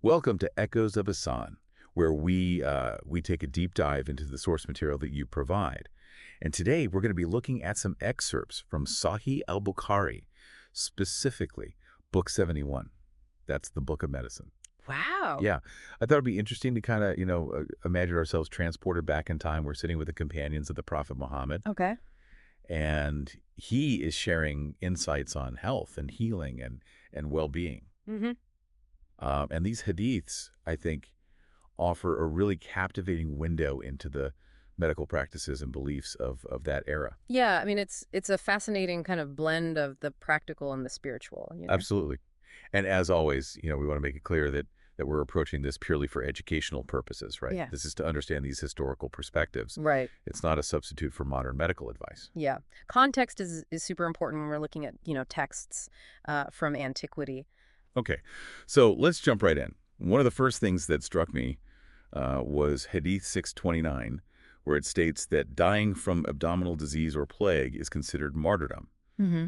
Welcome to Echoes of Ihsan, where we take a deep dive into the source material that you provide. And today we're going to be looking at some excerpts from Sahih Bukhari, specifically Book 71. That's the Book of Medicine. Wow. Yeah, I thought it'd be interesting to kind of, imagine ourselves transported back in time. We're sitting with the companions of the Prophet Muhammad, Okay. and he is sharing insights on health and healing and well-being. hmm And these hadiths, I think, offer a really captivating window into the medical practices and beliefs of that era. Yeah, I mean it's a fascinating kind of blend of the practical and the spiritual. Absolutely. And as always, we want to make it clear that we're approaching this purely for educational purposes, right? Yeah. This is to understand these historical perspectives. Right. It's not a substitute for modern medical advice. Yeah. Context is super important when we're looking at, texts from antiquity. Okay, so let's jump right in. One of the first things that struck me was Hadith 629, where it states that dying from abdominal disease or plague is considered martyrdom. hmm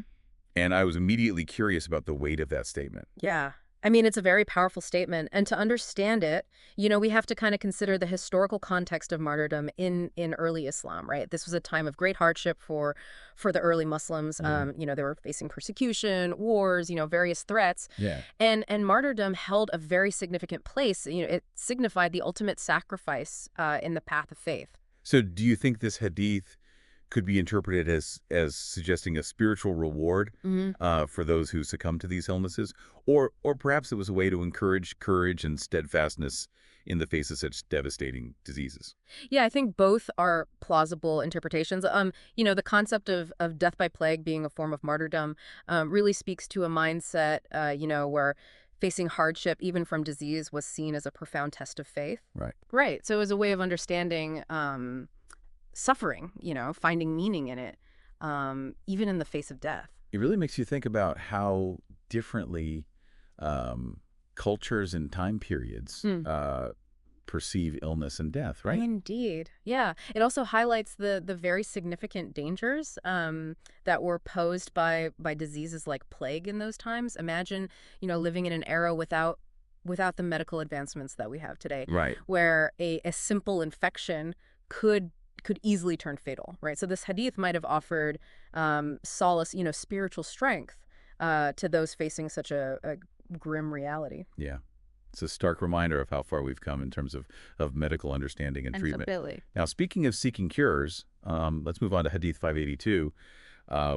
And I was immediately curious about the weight of that statement. Yeah. I mean, it's a very powerful statement. And to understand it, we have to kind of consider the historical context of martyrdom in early Islam, right? This was a time of great hardship for the early Muslims. They were facing persecution, wars, various threats. Yeah. And martyrdom held a very significant place. It signified the ultimate sacrifice in the path of faith. So do you think this hadith could be interpreted as suggesting a spiritual reward for those who succumb to these illnesses? Or perhaps it was a way to encourage courage and steadfastness in the face of such devastating diseases? Yeah, I think both are plausible interpretations. The concept of death by plague being a form of martyrdom really speaks to a mindset, where facing hardship, even from disease, was seen as a profound test of faith. Right. Right. So it was a way of understanding suffering, finding meaning in it, even in the face of death. It really makes you think about how differently cultures and time periods perceive illness and death, right? Indeed. Yeah. It also highlights the very significant dangers that were posed by diseases like plague in those times. Imagine, living in an era without the medical advancements that we have today, Right. where a simple infection could easily turn fatal, right? So this hadith might have offered solace, spiritual strength to those facing such a grim reality. Yeah. It's a stark reminder of how far we've come in terms of medical understanding and treatment. Absolutely. Now, speaking of seeking cures, let's move on to Hadith 582,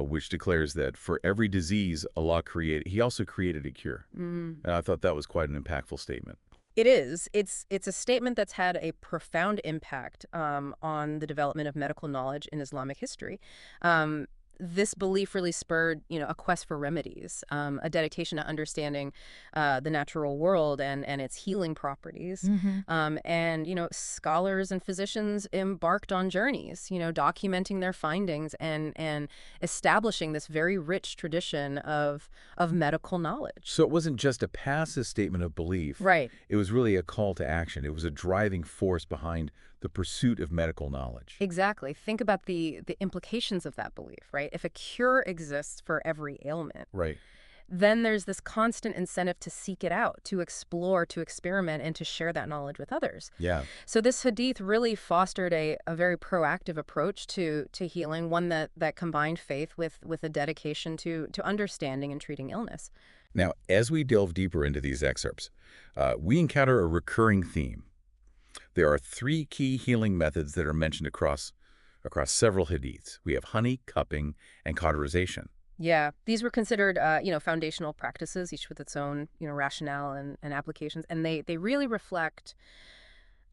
which declares that for every disease Allah created, He also created a cure. And I thought that was quite an impactful statement. It is. It's a statement that's had a profound impact on the development of medical knowledge in Islamic history. This belief really spurred, a quest for remedies, a dedication to understanding the natural world and its healing properties. And scholars and physicians embarked on journeys, documenting their findings and establishing this very rich tradition of medical knowledge. So it wasn't just a passive statement of belief. Right. It was really a call to action. It was a driving force behind the pursuit of medical knowledge. Exactly. Think about the implications of that belief, right? If a cure exists for every ailment, Right. then there's this constant incentive to seek it out, to explore, to experiment, and to share that knowledge with others. Yeah. So this hadith really fostered a very proactive approach to healing, one that combined faith with a dedication to understanding and treating illness. Now, as we delve deeper into these excerpts, we encounter a recurring theme. There are three key healing methods that are mentioned across several hadiths. We have honey, cupping, and cauterization. Yeah, these were considered, foundational practices, each with its own, rationale and applications. And they really reflect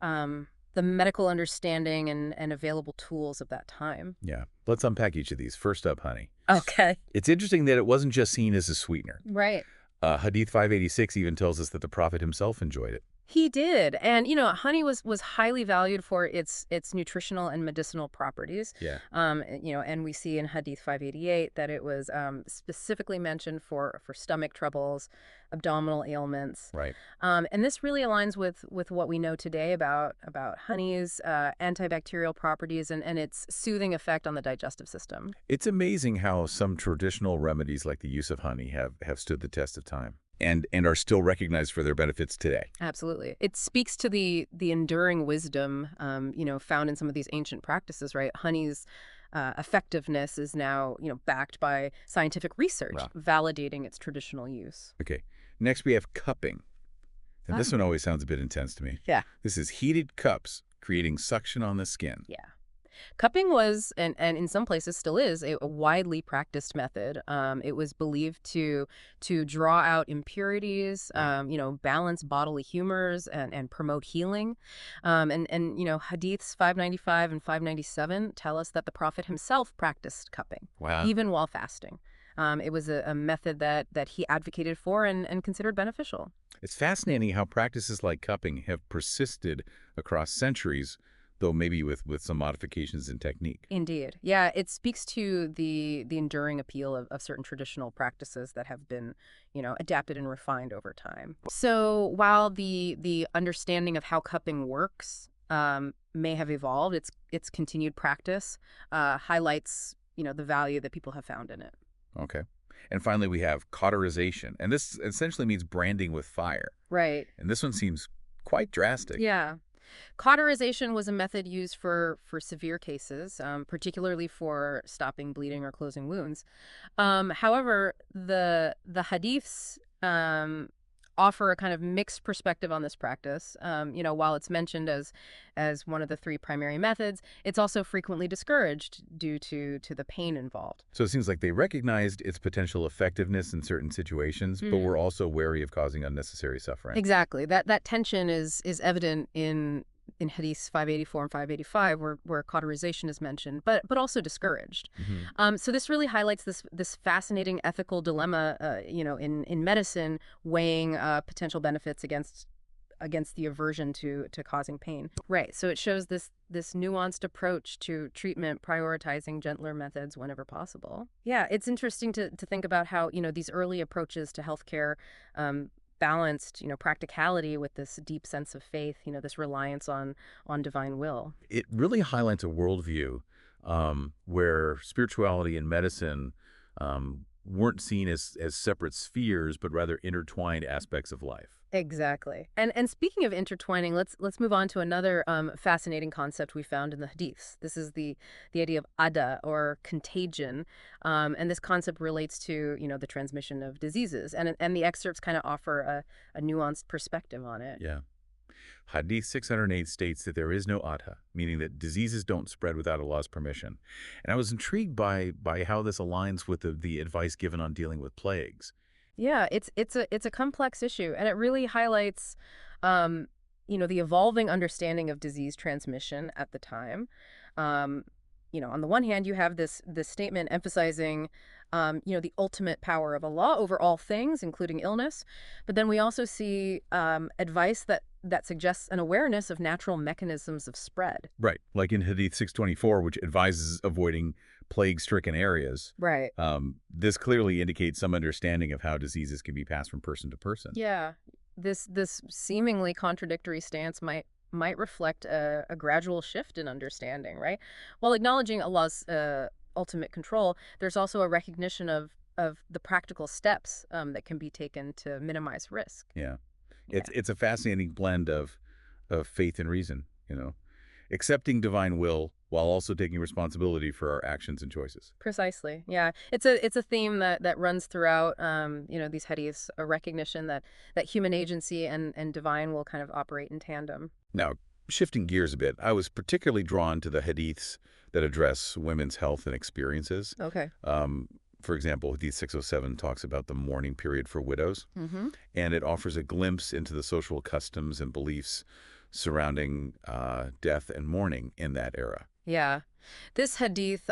the medical understanding and available tools of that time. Yeah. Let's unpack each of these. First up, honey. Okay. It's interesting that it wasn't just seen as a sweetener. Right. Hadith 586 even tells us that the Prophet himself enjoyed it. He did. And, honey was highly valued for its nutritional and medicinal properties. Yeah. And we see in Hadith 588 that it was specifically mentioned for stomach troubles, abdominal ailments. Right. And this really aligns with what we know today about honey's antibacterial properties and its soothing effect on the digestive system. It's amazing how some traditional remedies like the use of honey have stood the test of time. and are still recognized for their benefits today. Absolutely. It speaks to the enduring wisdom, found in some of these ancient practices, right? Honey's effectiveness is now, backed by scientific research, Wow. validating its traditional use. Okay. Next, we have cupping. And this one always sounds a bit intense to me. Yeah. This is heated cups creating suction on the skin. Yeah. Cupping was, and in some places still is, a widely practiced method. It was believed to draw out impurities, balance bodily humors, and promote healing. Hadiths 595 and 597 tell us that the Prophet himself practiced cupping, Wow. even while fasting. It was a method that he advocated for and considered beneficial. It's fascinating how practices like cupping have persisted across centuries, though maybe with some modifications in technique. Indeed. Yeah, it speaks to the enduring appeal of certain traditional practices that have been, adapted and refined over time. So while the understanding of how cupping works may have evolved, its continued practice highlights, the value that people have found in it. Okay. And finally, we have cauterization. And this essentially means branding with fire. Right. And this one seems quite drastic. Yeah. Cauterization was a method used for severe cases, particularly for stopping bleeding or closing wounds. However, the hadiths offer a kind of mixed perspective on this practice. While it's mentioned as one of the three primary methods, it's also frequently discouraged due to the pain involved. So it seems like they recognized its potential effectiveness in certain situations, but were also wary of causing unnecessary suffering. Exactly. That tension is evident in Hadiths 584 and 585, where cauterization is mentioned, but also discouraged. So this really highlights this fascinating ethical dilemma, in medicine, weighing potential benefits against the aversion to causing pain. Right. So it shows this nuanced approach to treatment, prioritizing gentler methods whenever possible. Yeah, it's interesting to think about how these early approaches to healthcare balanced, practicality with this deep sense of faith, this reliance on divine will. It really highlights a worldview where spirituality and medicine weren't seen as separate spheres, but rather intertwined aspects of life. Exactly. And speaking of intertwining, let's move on to another fascinating concept we found in the Hadiths. This is the idea of ada, or contagion, and this concept relates to the transmission of diseases, and the excerpts kind of offer a nuanced perspective on it. Yeah. Hadith 608 states that there is no adha, meaning that diseases don't spread without Allah's permission. And I was intrigued by how this aligns with the advice given on dealing with plagues. Yeah, it's a complex issue, and it really highlights, the evolving understanding of disease transmission at the time. On the one hand, you have this statement emphasizing, the ultimate power of Allah over all things, including illness. But then we also see advice that suggests an awareness of natural mechanisms of spread. Right, like in Hadith 624, which advises avoiding plague-stricken areas. Right. This clearly indicates some understanding of how diseases can be passed from person to person. Yeah. This seemingly contradictory stance might reflect a gradual shift in understanding, right? While acknowledging Allah's ultimate control, there's also a recognition of the practical steps that can be taken to minimize risk. Yeah. It's a fascinating blend of faith and reason, accepting divine will while also taking responsibility for our actions and choices. Precisely. Yeah. It's a theme that runs throughout, these hadiths, a recognition that human agency and divine will kind of operate in tandem. Now, shifting gears a bit, I was particularly drawn to the hadiths that address women's health and experiences. Okay. For example, Hadith 607 talks about the mourning period for widows, and it offers a glimpse into the social customs and beliefs surrounding death and mourning in that era. Yeah. This hadith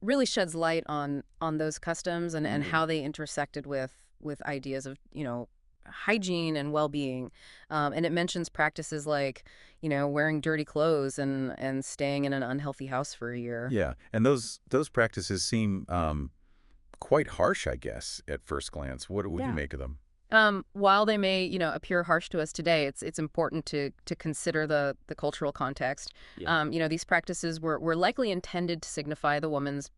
really sheds light on those customs and how they intersected with ideas of, hygiene and well-being. And it mentions practices like, wearing dirty clothes and staying in an unhealthy house for a year. Yeah. And those practices seem quite harsh, I guess, at first glance. What would you make of them? While they may, appear harsh to us today, it's important to consider the cultural context. Yeah. These practices were likely intended to signify the woman's,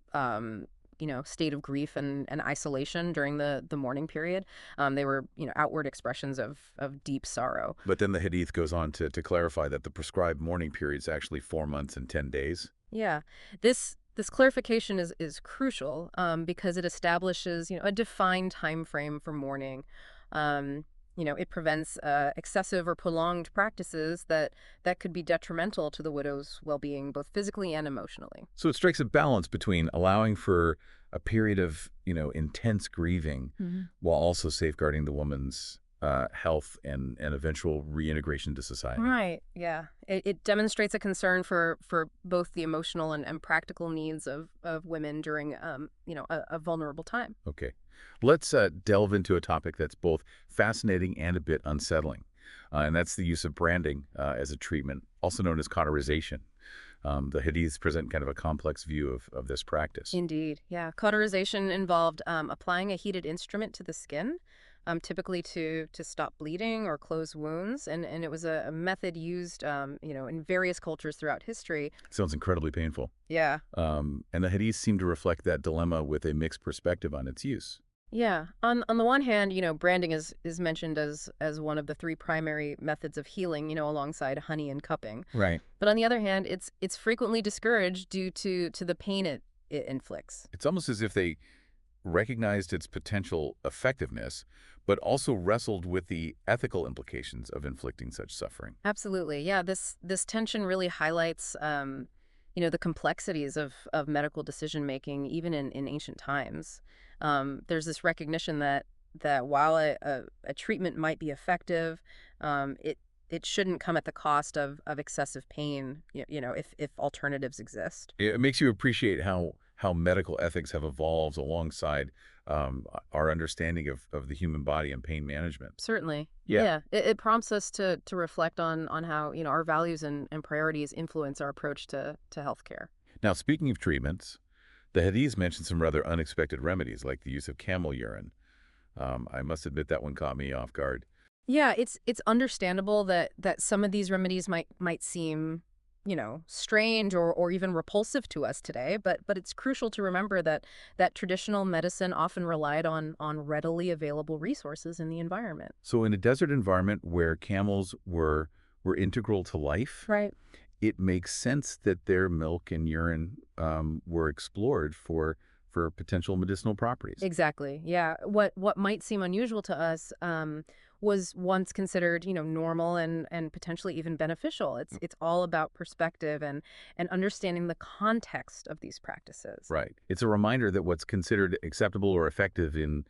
state of grief and isolation during the mourning period. They were, outward expressions of deep sorrow. But then the Hadith goes on to clarify that the prescribed mourning period is actually 4 months and 10 days. Yeah, this clarification is crucial because it establishes, a defined time frame for mourning. It prevents excessive or prolonged practices that could be detrimental to the widow's well-being, both physically and emotionally. So it strikes a balance between allowing for a period of, intense grieving while also safeguarding the woman's health and eventual reintegration to society. Right. Yeah. It demonstrates a concern for both the emotional and practical needs of women during, a vulnerable time. Okay. Let's delve into a topic that's both fascinating and a bit unsettling, and that's the use of branding as a treatment, also known as cauterization. The Hadiths present kind of a complex view of this practice. Indeed. Yeah. Cauterization involved applying a heated instrument to the skin, typically to stop bleeding or close wounds. And it was a method used, in various cultures throughout history. Sounds incredibly painful. Yeah. And the Hadiths seem to reflect that dilemma with a mixed perspective on its use. Yeah. On the one hand, branding is mentioned as one of the 3 primary methods of healing, alongside honey and cupping. Right. But on the other hand, it's frequently discouraged due to the pain it inflicts. It's almost as if they recognized its potential effectiveness, but also wrestled with the ethical implications of inflicting such suffering. Absolutely. Yeah. This tension really highlights, the complexities of medical decision making, even in ancient times. There's this recognition that while a treatment might be effective, it shouldn't come at the cost of excessive pain, if alternatives exist. It makes you appreciate how medical ethics have evolved alongside our understanding of the human body and pain management. Certainly. Yeah. Yeah. It prompts us to reflect on how, our values and priorities influence our approach to healthcare. Now, speaking of treatments, the Hadiths mention some rather unexpected remedies, like the use of camel urine. I must admit that one caught me off guard. Yeah, it's understandable that some of these remedies might seem, strange or even repulsive to us today, but it's crucial to remember that traditional medicine often relied on readily available resources in the environment. So in a desert environment where camels were integral to life, Right. it makes sense that their milk and urine were explored for potential medicinal properties. Exactly. Yeah. What might seem unusual to us was once considered, normal and potentially even beneficial. It's all about perspective and understanding the context of these practices. Right. It's a reminder that what's considered acceptable or effective in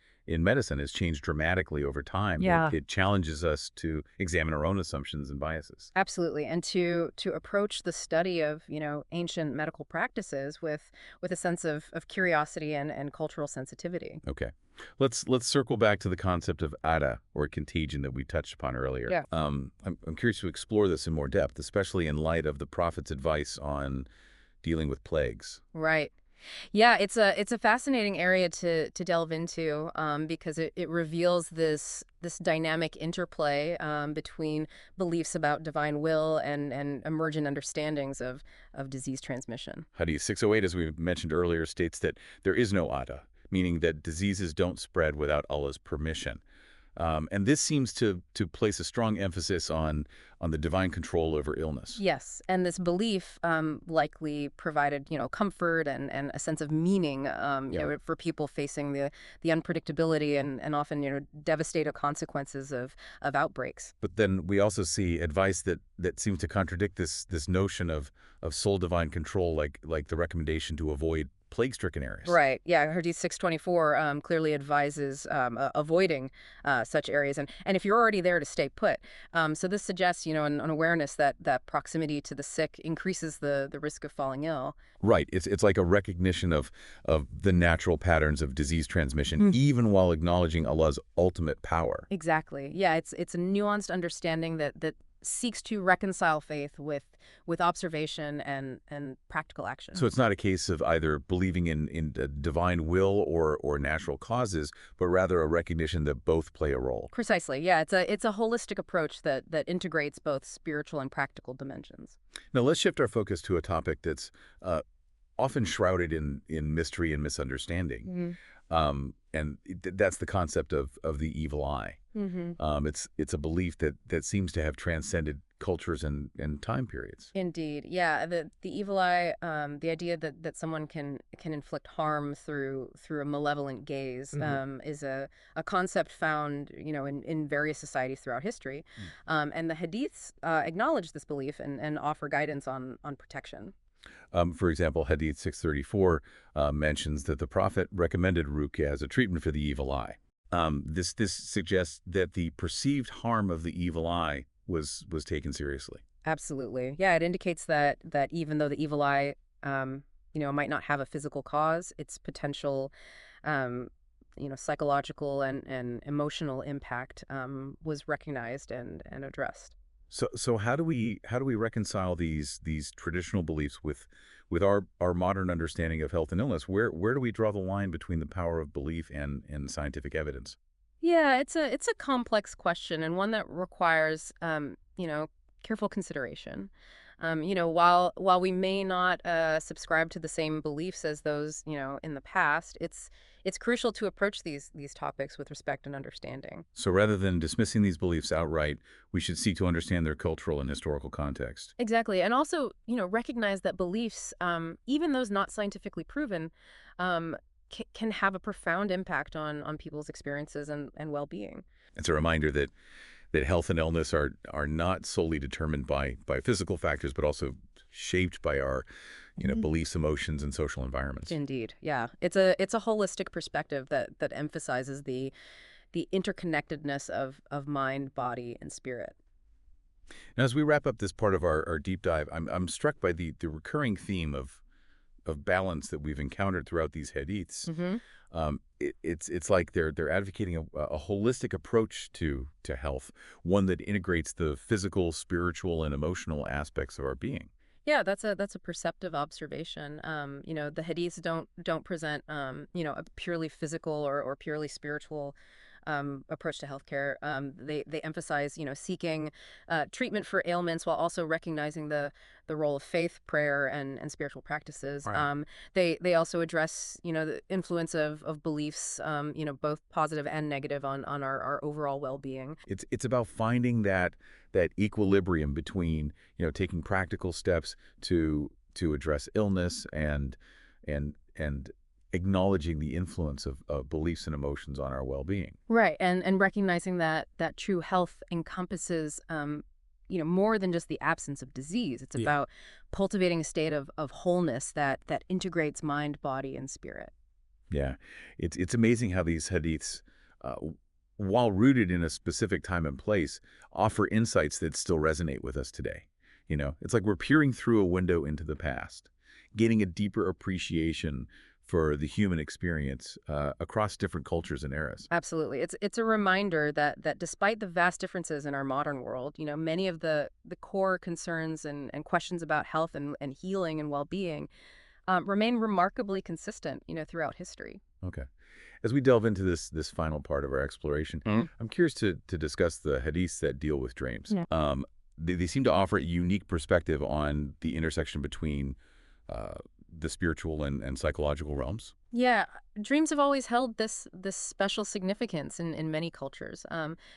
medicine has changed dramatically over time. Yeah. It challenges us to examine our own assumptions and biases. Absolutely. And to approach the study of, ancient medical practices with a sense of curiosity and cultural sensitivity. Okay. Let's circle back to the concept of ada, or contagion, that we touched upon earlier. Yeah. I'm curious to explore this in more depth, especially in light of the Prophet's advice on dealing with plagues. Right. Yeah, it's a fascinating area to delve into because it reveals this dynamic interplay between beliefs about divine will and emergent understandings of disease transmission. Hadith 608, as we mentioned earlier, states that there is no ada, meaning that diseases don't spread without Allah's permission. And this seems to place a strong emphasis on the divine control over illness. Yes, and this belief likely provided, comfort and a sense of meaning, for people facing the unpredictability and often, devastating consequences of outbreaks. But then we also see advice that seems to contradict this notion of sole divine control, like the recommendation to avoid plague-stricken areas. Right. Yeah. Hadith 624 clearly advises avoiding such areas. And if you're already there, to stay put. So this suggests, an awareness that proximity to the sick increases the risk of falling ill. Right. It's like a recognition of the natural patterns of disease transmission, even while acknowledging Allah's ultimate power. Exactly. Yeah. It's a nuanced understanding that seeks to reconcile faith with observation and practical action. So it's not a case of either believing in the divine will or natural causes, but rather a recognition that both play a role. Precisely. Yeah, it's a holistic approach that integrates both spiritual and practical dimensions. Now let's shift our focus to a topic that's often shrouded in mystery and misunderstanding. That's the concept of the evil eye. It's a belief that seems to have transcended cultures and time periods. Indeed. Yeah, the evil eye, the idea that someone can inflict harm through a malevolent gaze, is a concept found, in various societies throughout history. And the Hadiths acknowledge this belief and offer guidance on protection. For example, Hadith 634 mentions that the Prophet recommended ruqya as a treatment for the evil eye. This suggests that the perceived harm of the evil eye was taken seriously. Absolutely. Yeah, it indicates that even though the evil eye, might not have a physical cause, its potential, psychological and emotional impact was recognized and addressed. So how do we reconcile these traditional beliefs with our modern understanding of health and illness? Where do we draw the line between the power of belief and scientific evidence? Yeah, it's a complex question and one that requires careful consideration. While we may not subscribe to the same beliefs as those in the past, it's crucial to approach these topics with respect and understanding. So rather than dismissing these beliefs outright, we should seek to understand their cultural and historical context. Exactly, and also recognize that beliefs, even those not scientifically proven, can have a profound impact on people's experiences and well-being. It's a reminder that health and illness are not solely determined by physical factors, but also shaped by our beliefs, emotions, and social environments. Indeed, yeah. It's a holistic perspective that emphasizes the interconnectedness of mind, body, and spirit. Now, as we wrap up this part of our deep dive, I'm struck by the recurring theme of balance that we've encountered throughout these hadiths. It's like they're advocating a holistic approach to health, one that integrates the physical, spiritual, and emotional aspects of our being. Yeah, that's a perceptive observation. The hadiths don't present a purely physical or purely spiritual approach to healthcare. They emphasize seeking treatment for ailments while also recognizing the role of faith, prayer, and spiritual practices. Right. They also address the influence of beliefs, both positive and negative on our overall well-being. It's about finding that equilibrium between taking practical steps to address illness and acknowledging the influence of beliefs and emotions on our well-being. Right, and recognizing that true health encompasses more than just the absence of disease. It's about cultivating a state of wholeness that integrates mind, body, and spirit. Yeah, it's amazing how these hadiths, while rooted in a specific time and place, offer insights that still resonate with us today. It's like we're peering through a window into the past, gaining a deeper appreciation for the human experience across different cultures and eras. Absolutely. It's a reminder that despite the vast differences in our modern world, many of the core concerns and questions about health and healing and well-being remain remarkably consistent, throughout history. Okay. As we delve into this final part of our exploration, I'm curious to discuss the hadiths that deal with dreams. Yeah. They seem to offer a unique perspective on the intersection between the spiritual and psychological realms. Yeah, dreams have always held this special significance in many cultures.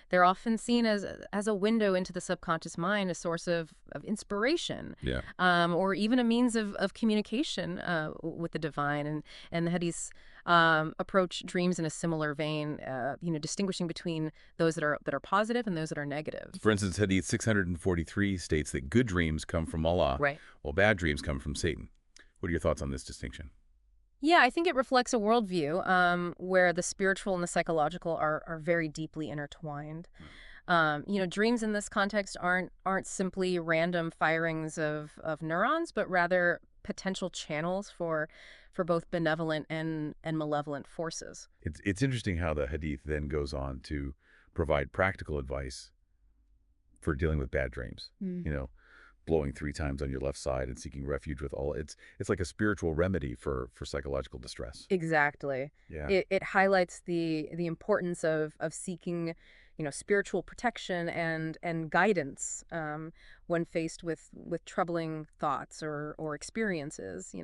They're often seen as a window into the subconscious mind, a source of inspiration, Yeah. or even a means of communication with the divine. And the Hadiths approach dreams in a similar vein, distinguishing between those that are positive and those that are negative. For instance, Hadith 643 states that good dreams come from Allah, Right. while bad dreams come from Satan. What are your thoughts on this distinction? Yeah, I think it reflects a worldview where the spiritual and the psychological are very deeply intertwined. Dreams in this context aren't simply random firings of neurons, but rather potential channels for both benevolent and malevolent forces. It's interesting how the hadith then goes on to provide practical advice for dealing with bad dreams. Blowing 3 times on your left side and seeking refuge with all. It's like a spiritual remedy for psychological distress. Exactly. Yeah. It highlights the importance of seeking spiritual protection and guidance when faced with troubling thoughts or experiences,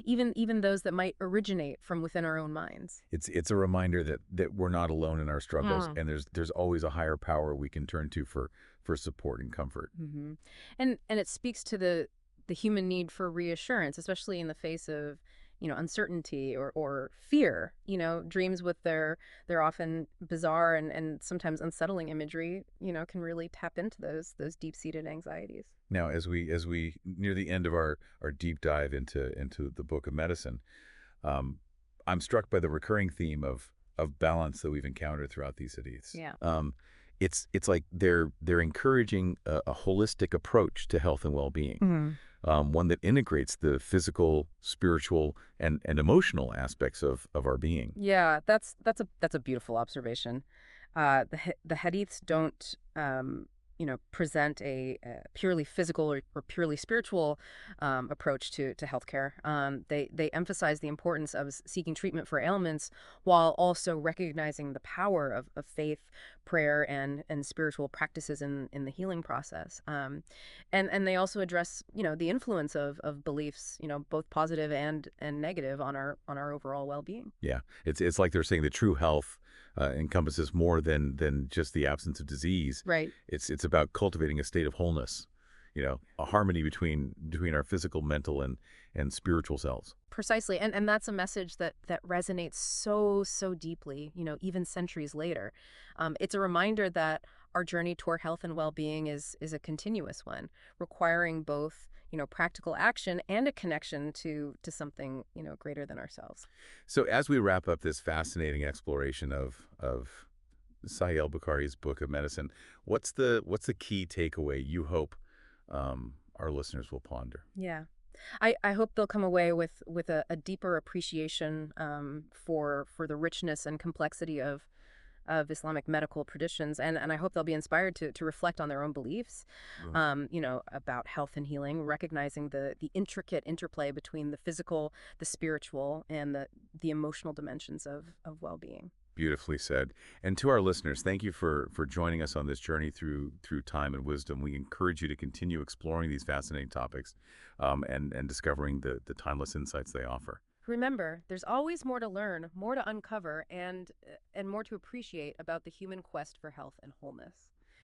even those that might originate from within our own minds. It's a reminder that we're not alone in our struggles, Mm. and there's always a higher power we can turn to for support and comfort. Hmm. And it speaks to the human need for reassurance, especially in the face of uncertainty or fear. Dreams with their often bizarre and sometimes unsettling imagery, can really tap into those deep-seated anxieties. Now, as we near the end of our deep dive into the Book of Medicine, um, I'm struck by the recurring theme of balance that we've encountered throughout these hadiths. Yeah. It's like they're encouraging a holistic approach to health and well-being, one that integrates the physical, spiritual, and emotional aspects of our being. Yeah, that's a beautiful observation. The hadiths don't present a purely physical or purely spiritual approach to healthcare. They emphasize the importance of seeking treatment for ailments while also recognizing the power of faith, prayer, and spiritual practices in the healing process. And they also address the influence of beliefs, both positive and negative on our overall well-being. Yeah, it's like they're saying the true health encompasses more than just the absence of disease. Right. It's about cultivating a state of wholeness, a harmony between our physical, mental, and spiritual selves. Precisely. And that's a message that resonates so deeply, even centuries later. It's a reminder that our journey toward health and well-being is a continuous one, requiring both, practical action and a connection to something, greater than ourselves. So as we wrap up this fascinating exploration of Sahih Bukhari's Book of Medicine, what's the key takeaway you hope our listeners will ponder? Yeah. I hope they'll come away with a deeper appreciation for the richness and complexity of Islamic medical traditions, and I hope they'll be inspired to reflect on their own beliefs, about health and healing, recognizing the intricate interplay between the physical, the spiritual, and the emotional dimensions of well-being. Beautifully said. And to our listeners, thank you for joining us on this journey through time and wisdom. We encourage you to continue exploring these fascinating topics and discovering the timeless insights they offer. Remember, there's always more to learn, more to uncover, and more to appreciate about the human quest for health and wholeness.